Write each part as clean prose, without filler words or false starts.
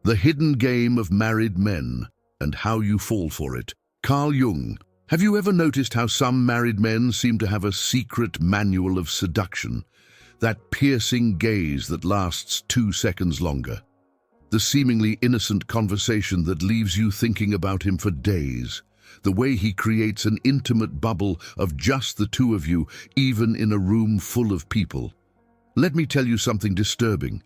The Hidden Game of Married Men and How You Fall for It. Carl Jung. Have you ever noticed how some married men seem to have a secret manual of seduction? That piercing gaze that lasts 2 seconds longer. The seemingly innocent conversation that leaves you thinking about him for days. The way he creates an intimate bubble of just the two of you, even in a room full of people. Let me tell you something disturbing.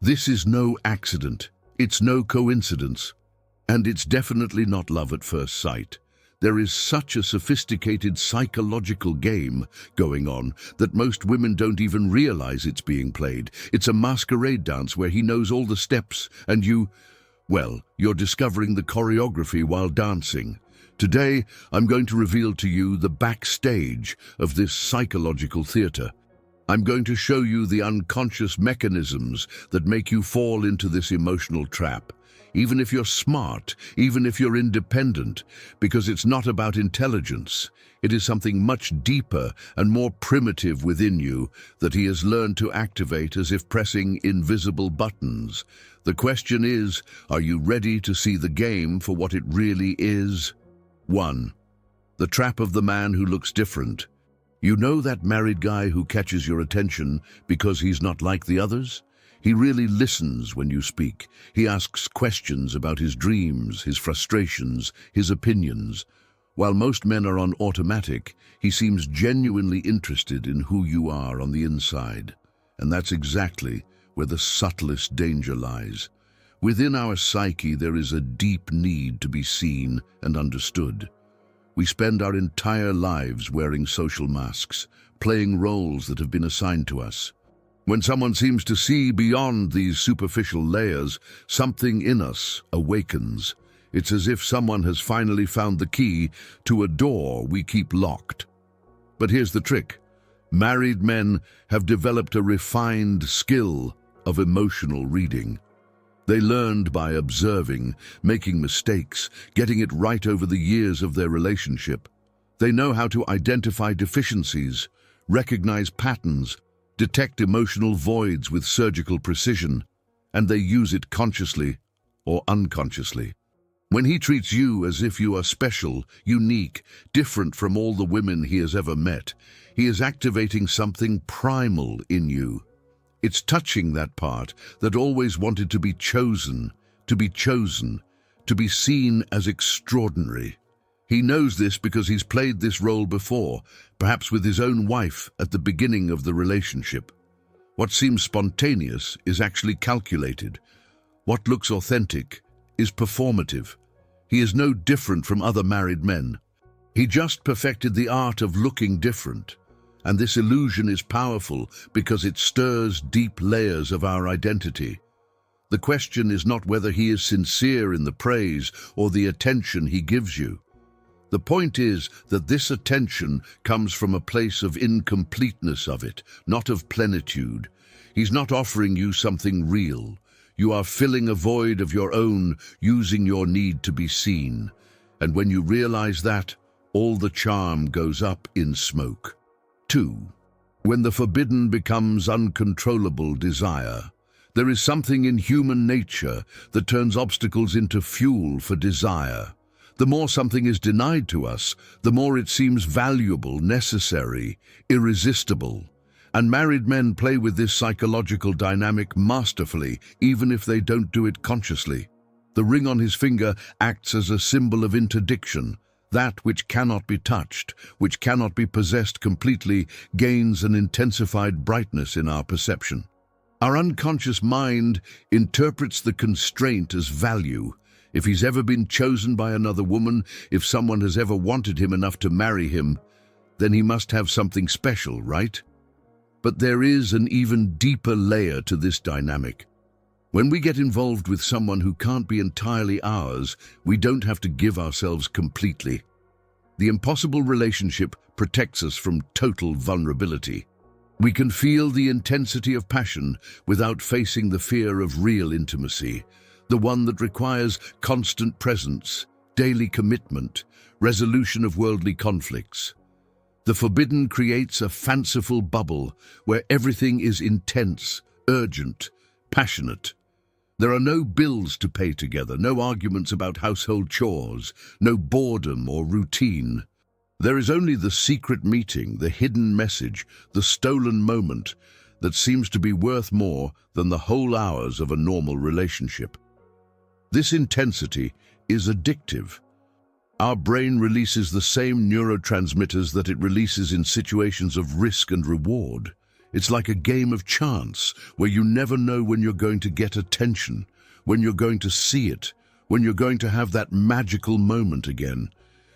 This is no accident. It's no coincidence. And it's definitely not love at first sight. There is such a sophisticated psychological game going on that most women don't even realize it's being played. It's a masquerade dance where he knows all the steps and you're discovering the choreography while dancing. Today, I'm going to reveal to you the backstage of this psychological theater. I'm going to show you the unconscious mechanisms that make you fall into this emotional trap. Even if you're smart, even if you're independent, because it's not about intelligence. It is something much deeper and more primitive within you that he has learned to activate as if pressing invisible buttons. The question is, are you ready to see the game for what it really is? 1. The trap of the man who looks different. You know that married guy who catches your attention because he's not like the others? He really listens when you speak. He asks questions about his dreams, his frustrations, his opinions. While most men are on automatic, he seems genuinely interested in who you are on the inside. And that's exactly where the subtlest danger lies. Within our psyche, there is a deep need to be seen and understood. We spend our entire lives wearing social masks, playing roles that have been assigned to us. When someone seems to see beyond these superficial layers, something in us awakens. It's as if someone has finally found the key to a door we keep locked. But here's the trick. Married men have developed a refined skill of emotional reading. They learned by observing, making mistakes, getting it right over the years of their relationship. They know how to identify deficiencies, recognize patterns, detect emotional voids with surgical precision, and they use it consciously or unconsciously. When he treats you as if you are special, unique, different from all the women he has ever met, he is activating something primal in you. It's touching that part that always wanted to be chosen, to be seen as extraordinary. He knows this because he's played this role before, perhaps with his own wife at the beginning of the relationship. What seems spontaneous is actually calculated. What looks authentic is performative. He is no different from other married men. He just perfected the art of looking different. And this illusion is powerful because it stirs deep layers of our identity. The question is not whether he is sincere in the praise or the attention he gives you. The point is that this attention comes from a place of incompleteness of it, not of plenitude. He's not offering you something real. You are filling a void of your own, using your need to be seen. And when you realize that, all the charm goes up in smoke. 2. When the forbidden becomes uncontrollable desire. There is something in human nature that turns obstacles into fuel for desire. The more something is denied to us, the more it seems valuable, necessary, irresistible. And married men play with this psychological dynamic masterfully, even if they don't do it consciously. The ring on his finger acts as a symbol of interdiction. That which cannot be touched, which cannot be possessed completely, gains an intensified brightness in our perception. Our unconscious mind interprets the constraint as value. If he's ever been chosen by another woman, if someone has ever wanted him enough to marry him, then he must have something special, right? But there is an even deeper layer to this dynamic. When we get involved with someone who can't be entirely ours, we don't have to give ourselves completely. The impossible relationship protects us from total vulnerability. We can feel the intensity of passion without facing the fear of real intimacy. The one that requires constant presence, daily commitment, resolution of worldly conflicts. The forbidden creates a fanciful bubble where everything is intense, urgent, passionate. There are no bills to pay together, no arguments about household chores, no boredom or routine. There is only the secret meeting, the hidden message, the stolen moment that seems to be worth more than the whole hours of a normal relationship. This intensity is addictive. Our brain releases the same neurotransmitters that it releases in situations of risk and reward. It's like a game of chance where you never know when you're going to get attention, when you're going to see it, when you're going to have that magical moment again.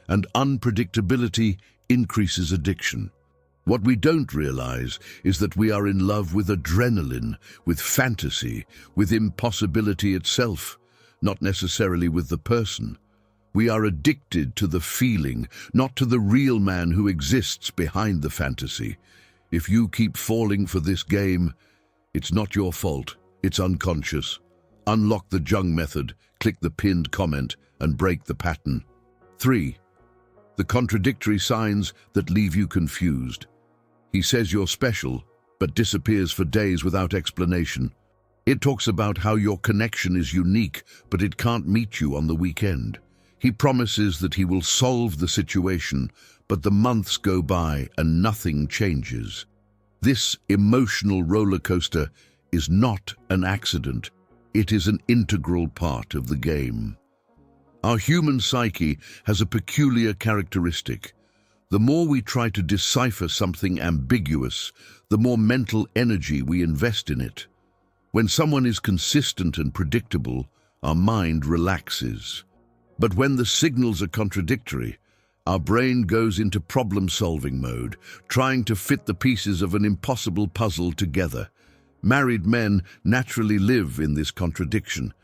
And unpredictability increases addiction. What we don't realize is that we are in love with adrenaline, with fantasy, with impossibility itself, not necessarily with the person. We are addicted to the feeling, not to the real man who exists behind the fantasy. If you keep falling for this game, it's not your fault, it's unconscious. Unlock the JUNG method, click the pinned comment, and break the pattern. 3. The contradictory signs that leave you confused. He says you're special, but disappears for days without explanation. It talks about how your connection is unique, but it can't meet you on the weekend. He promises that he will solve the situation, but the months go by and nothing changes. This emotional roller coaster is not an accident. It is an integral part of the game. Our human psyche has a peculiar characteristic. The more we try to decipher something ambiguous, the more mental energy we invest in it. When someone is consistent and predictable, our mind relaxes. But when the signals are contradictory, our brain goes into problem-solving mode, trying to fit the pieces of an impossible puzzle together. Married men naturally live in this contradiction.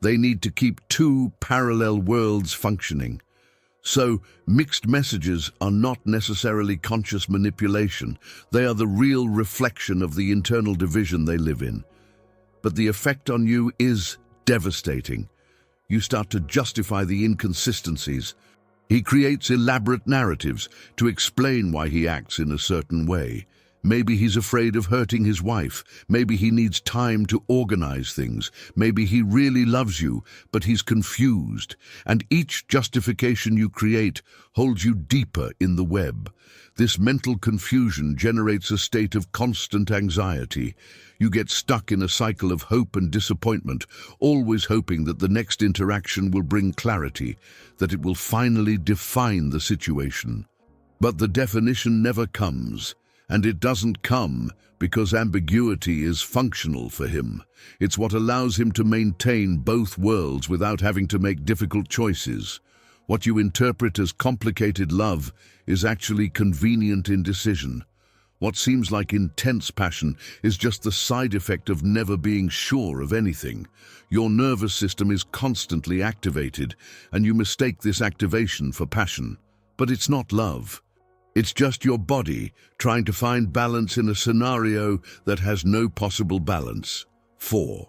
They need to keep two parallel worlds functioning. So, mixed messages are not necessarily conscious manipulation. They are the real reflection of the internal division they live in. But the effect on you is devastating. You start to justify the inconsistencies. He creates elaborate narratives to explain why he acts in a certain way. Maybe he's afraid of hurting his wife. Maybe he needs time to organize things. Maybe he really loves you, but he's confused. And each justification you create holds you deeper in the web. This mental confusion generates a state of constant anxiety. You get stuck in a cycle of hope and disappointment, always hoping that the next interaction will bring clarity, that it will finally define the situation. But the definition never comes. And it doesn't come because ambiguity is functional for him. It's what allows him to maintain both worlds without having to make difficult choices. What you interpret as complicated love is actually convenient indecision. What seems like intense passion is just the side effect of never being sure of anything. Your nervous system is constantly activated, and you mistake this activation for passion. But it's not love. It's just your body trying to find balance in a scenario that has no possible balance. 4.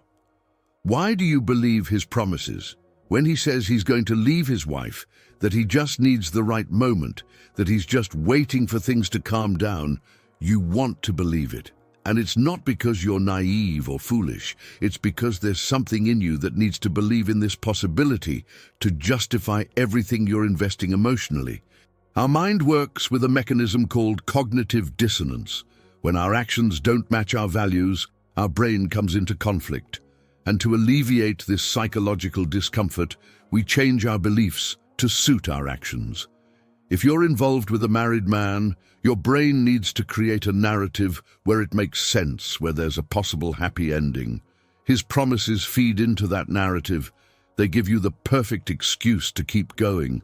Why do you believe his promises? When he says he's going to leave his wife, that he just needs the right moment, that he's just waiting for things to calm down, you want to believe it. And it's not because you're naive or foolish. It's because there's something in you that needs to believe in this possibility to justify everything you're investing emotionally. Our mind works with a mechanism called cognitive dissonance. When our actions don't match our values, our brain comes into conflict. And to alleviate this psychological discomfort, we change our beliefs to suit our actions. If you're involved with a married man, your brain needs to create a narrative where it makes sense, where there's a possible happy ending. His promises feed into that narrative. They give you the perfect excuse to keep going.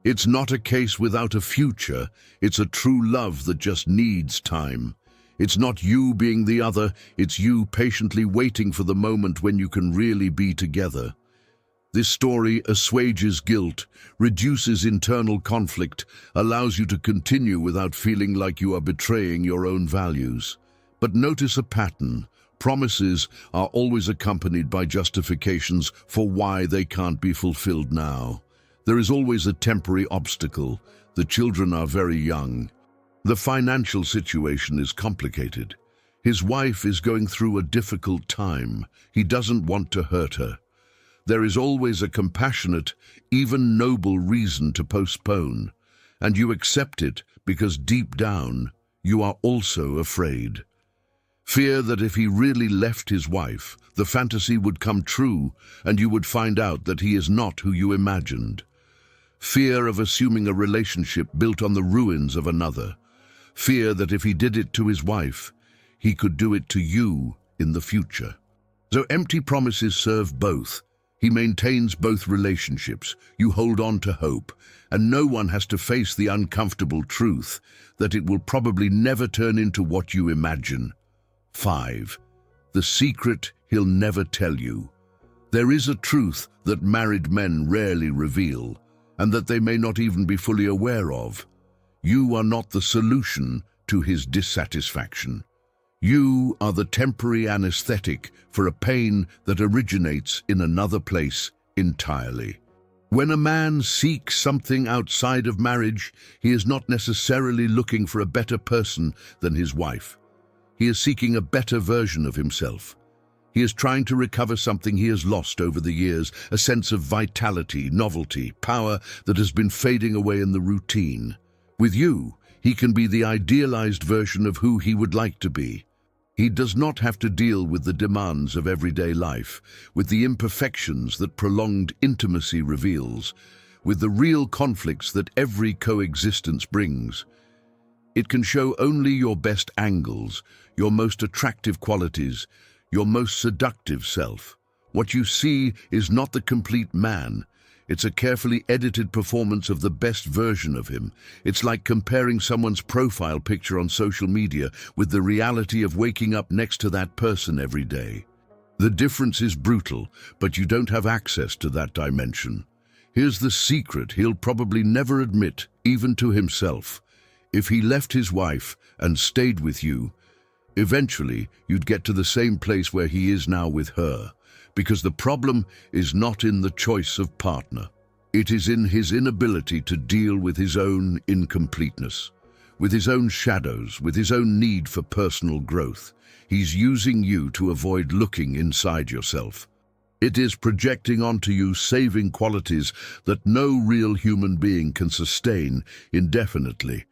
It's not a case without a future. It's a true love that just needs time. It's not you being the other. It's you patiently waiting for the moment when you can really be together. This story assuages guilt, reduces internal conflict, allows you to continue without feeling like you are betraying your own values. But notice a pattern. Promises are always accompanied by justifications for why they can't be fulfilled now. There is always a temporary obstacle. The children are very young. The financial situation is complicated. His wife is going through a difficult time. He doesn't want to hurt her. There is always a compassionate, even noble reason to postpone, and you accept it because deep down you are also afraid. Fear that if he really left his wife, the fantasy would come true and you would find out that he is not who you imagined. Fear of assuming a relationship built on the ruins of another. Fear that if he did it to his wife, he could do it to you in the future. So empty promises serve both. He maintains both relationships. You hold on to hope, and no one has to face the uncomfortable truth that it will probably never turn into what you imagine. 5. The secret he'll never tell you. There is a truth that married men rarely reveal, and that they may not even be fully aware of. You are not the solution to his dissatisfaction. You are the temporary anesthetic for a pain that originates in another place entirely. When a man seeks something outside of marriage, he is not necessarily looking for a better person than his wife. He is seeking a better version of himself. He is trying to recover something he has lost over the years, a sense of vitality, novelty, power that has been fading away in the routine. With you, he can be the idealized version of who he would like to be. He does not have to deal with the demands of everyday life, with the imperfections that prolonged intimacy reveals, with the real conflicts that every coexistence brings. It can show only your best angles, your most attractive qualities, your most seductive self. What you see is not the complete man. It's a carefully edited performance of the best version of him. It's like comparing someone's profile picture on social media with the reality of waking up next to that person every day. The difference is brutal, but you don't have access to that dimension. Here's the secret he'll probably never admit, even to himself. If he left his wife and stayed with you, eventually you'd get to the same place where he is now with her. Because the problem is not in the choice of partner. It is in his inability to deal with his own incompleteness, with his own shadows, with his own need for personal growth. He's using you to avoid looking inside yourself. It is projecting onto you saving qualities that no real human being can sustain indefinitely.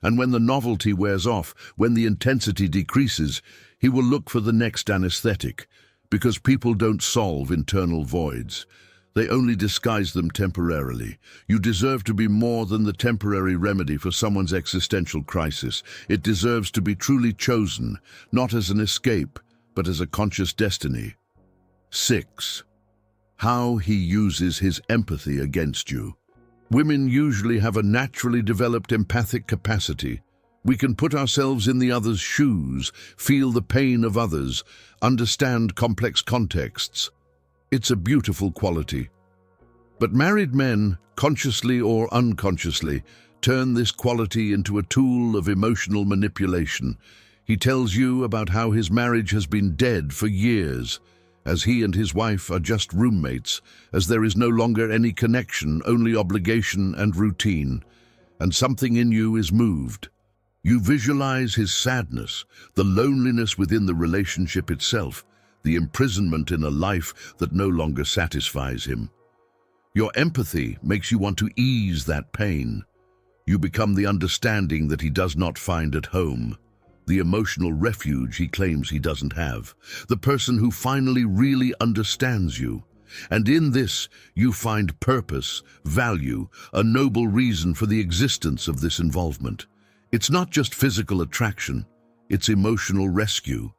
And when the novelty wears off, when the intensity decreases, he will look for the next anesthetic. Because people don't solve internal voids. They only disguise them temporarily. You deserve to be more than the temporary remedy for someone's existential crisis. It deserves to be truly chosen, not as an escape, but as a conscious destiny. 6. How he uses his empathy against you. Women usually have a naturally developed empathic capacity. We can put ourselves in the other's shoes, feel the pain of others, understand complex contexts. It's a beautiful quality. But married men, consciously or unconsciously, turn this quality into a tool of emotional manipulation. He tells you about how his marriage has been dead for years, as he and his wife are just roommates, as there is no longer any connection, only obligation and routine, and something in you is moved. You visualize his sadness, the loneliness within the relationship itself, the imprisonment in a life that no longer satisfies him. Your empathy makes you want to ease that pain. You become the understanding that he does not find at home, the emotional refuge he claims he doesn't have, the person who finally really understands you. And in this, you find purpose, value, a noble reason for the existence of this involvement. It's not just physical attraction, it's emotional rescue.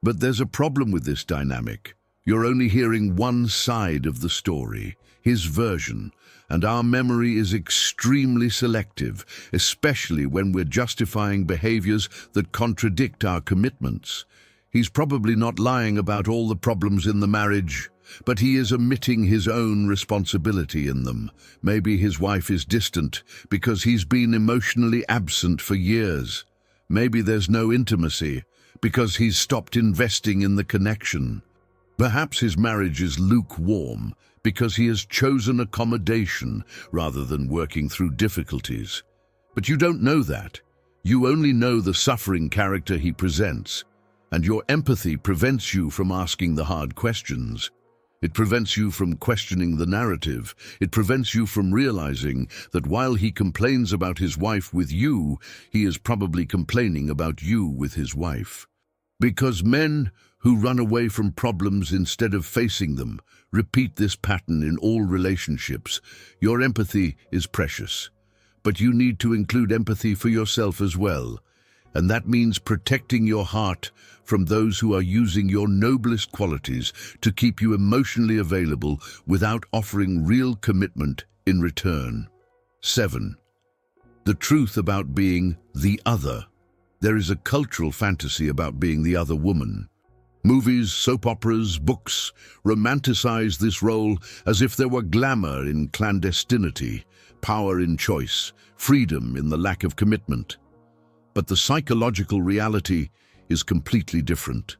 But there's a problem with this dynamic. You're only hearing one side of the story, his version, and our memory is extremely selective, especially when we're justifying behaviors that contradict our commitments. He's probably not lying about all the problems in the marriage, but he is omitting his own responsibility in them. Maybe his wife is distant because he's been emotionally absent for years. Maybe there's no intimacy because he's stopped investing in the connection. Perhaps his marriage is lukewarm because he has chosen accommodation rather than working through difficulties. But you don't know that. You only know the suffering character he presents. And your empathy prevents you from asking the hard questions. It prevents you from questioning the narrative. It prevents you from realizing that while he complains about his wife with you, he is probably complaining about you with his wife. Because men who run away from problems instead of facing them repeat this pattern in all relationships. Your empathy is precious, but you need to include empathy for yourself as well. And that means protecting your heart from those who are using your noblest qualities to keep you emotionally available without offering real commitment in return. 7. The truth about being the other. There is a cultural fantasy about being the other woman. Movies, soap operas, books romanticize this role as if there were glamour in clandestinity, power in choice, freedom in the lack of commitment. But the psychological reality is completely different,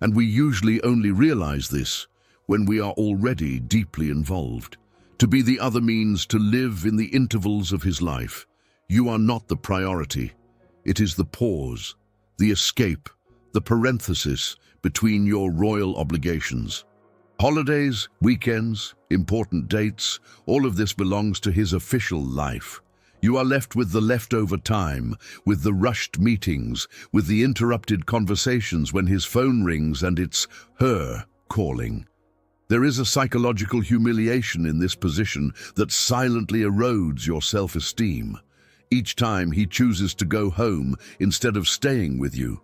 and we usually only realize this when we are already deeply involved. To be the other means to live in the intervals of his life. You are not the priority. It is the pause, the escape, the parenthesis between your royal obligations. Holidays, weekends, important dates, all of this belongs to his official life. You are left with the leftover time, with the rushed meetings, with the interrupted conversations when his phone rings and it's her calling. There is a psychological humiliation in this position that silently erodes your self-esteem. Each time he chooses to go home instead of staying with you.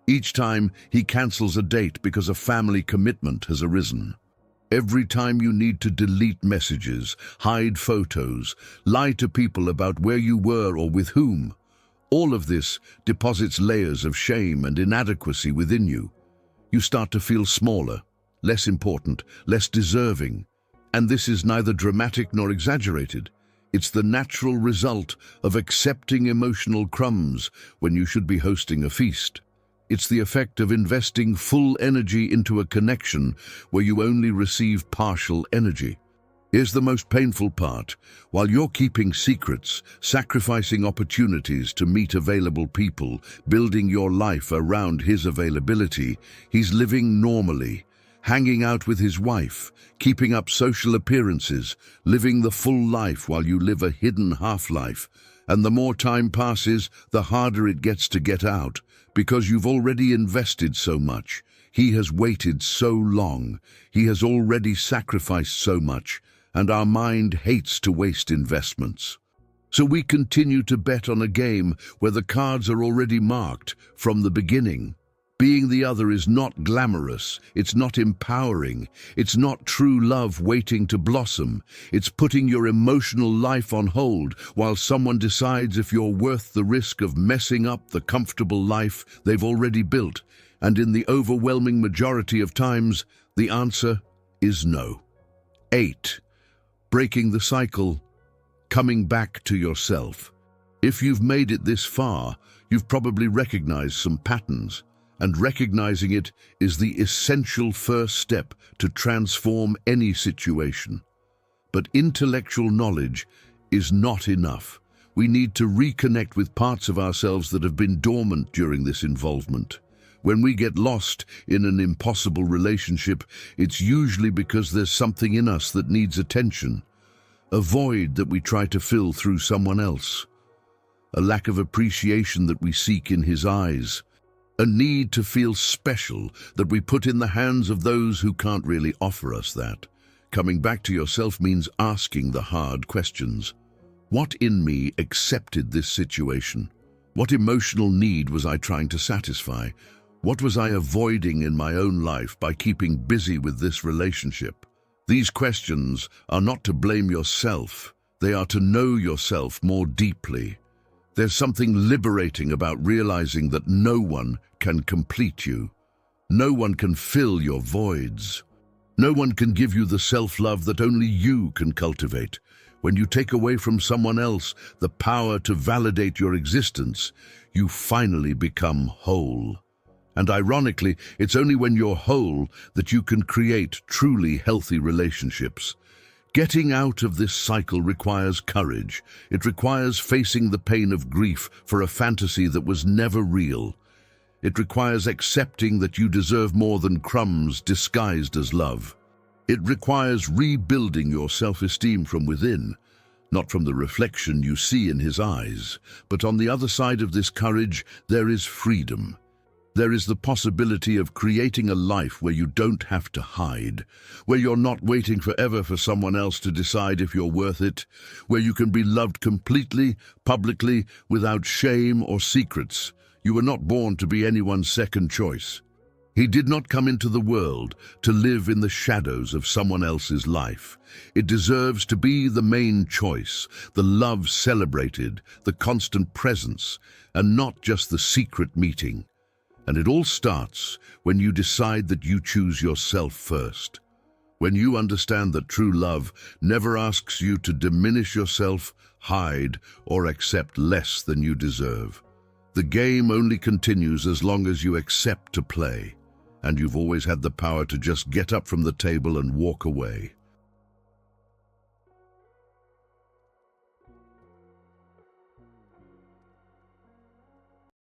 Each time he cancels a date because a family commitment has arisen. Every time you need to delete messages, hide photos, lie to people about where you were or with whom. All of this deposits layers of shame and inadequacy within you. You start to feel smaller, less important, less deserving. And this is neither dramatic nor exaggerated. It's the natural result of accepting emotional crumbs when you should be hosting a feast. It's the effect of investing full energy into a connection where you only receive partial energy. Here's the most painful part. While you're keeping secrets, sacrificing opportunities to meet available people, building your life around his availability, he's living normally, hanging out with his wife, keeping up social appearances, living the full life while you live a hidden half-life. And the more time passes, the harder it gets to get out, because you've already invested so much. He has waited so long. He has already sacrificed so much, and our mind hates to waste investments. So we continue to bet on a game where the cards are already marked from the beginning. Being the other is not glamorous, it's not empowering, it's not true love waiting to blossom. It's putting your emotional life on hold while someone decides if you're worth the risk of messing up the comfortable life they've already built. And in the overwhelming majority of times, the answer is no. 8. Breaking the cycle, coming back to yourself. If you've made it this far, you've probably recognized some patterns. And recognizing it is the essential first step to transform any situation. But intellectual knowledge is not enough. We need to reconnect with parts of ourselves that have been dormant during this involvement. When we get lost in an impossible relationship, it's usually because there's something in us that needs attention, a void that we try to fill through someone else, a lack of appreciation that we seek in his eyes, a need to feel special that we put in the hands of those who can't really offer us that. Coming back to yourself means asking the hard questions. What in me accepted this situation? What emotional need was I trying to satisfy? What was I avoiding in my own life by keeping busy with this relationship? These questions are not to blame yourself. They are to know yourself more deeply. There's something liberating about realizing that no one can complete you. No one can fill your voids. No one can give you the self-love that only you can cultivate. When you take away from someone else the power to validate your existence, you finally become whole. And ironically, it's only when you're whole that you can create truly healthy relationships. Getting out of this cycle requires courage. It requires facing the pain of grief for a fantasy that was never real. It requires accepting that you deserve more than crumbs disguised as love. It requires rebuilding your self-esteem from within, not from the reflection you see in his eyes. But on the other side of this courage, there is freedom. There is the possibility of creating a life where you don't have to hide, where you're not waiting forever for someone else to decide if you're worth it, where you can be loved completely, publicly, without shame or secrets. You were not born to be anyone's second choice. He did not come into the world to live in the shadows of someone else's life. It deserves to be the main choice, the love celebrated, the constant presence, and not just the secret meeting. And it all starts when you decide that you choose yourself first. When you understand that true love never asks you to diminish yourself, hide, or accept less than you deserve. The game only continues as long as you accept to play, and you've always had the power to just get up from the table and walk away.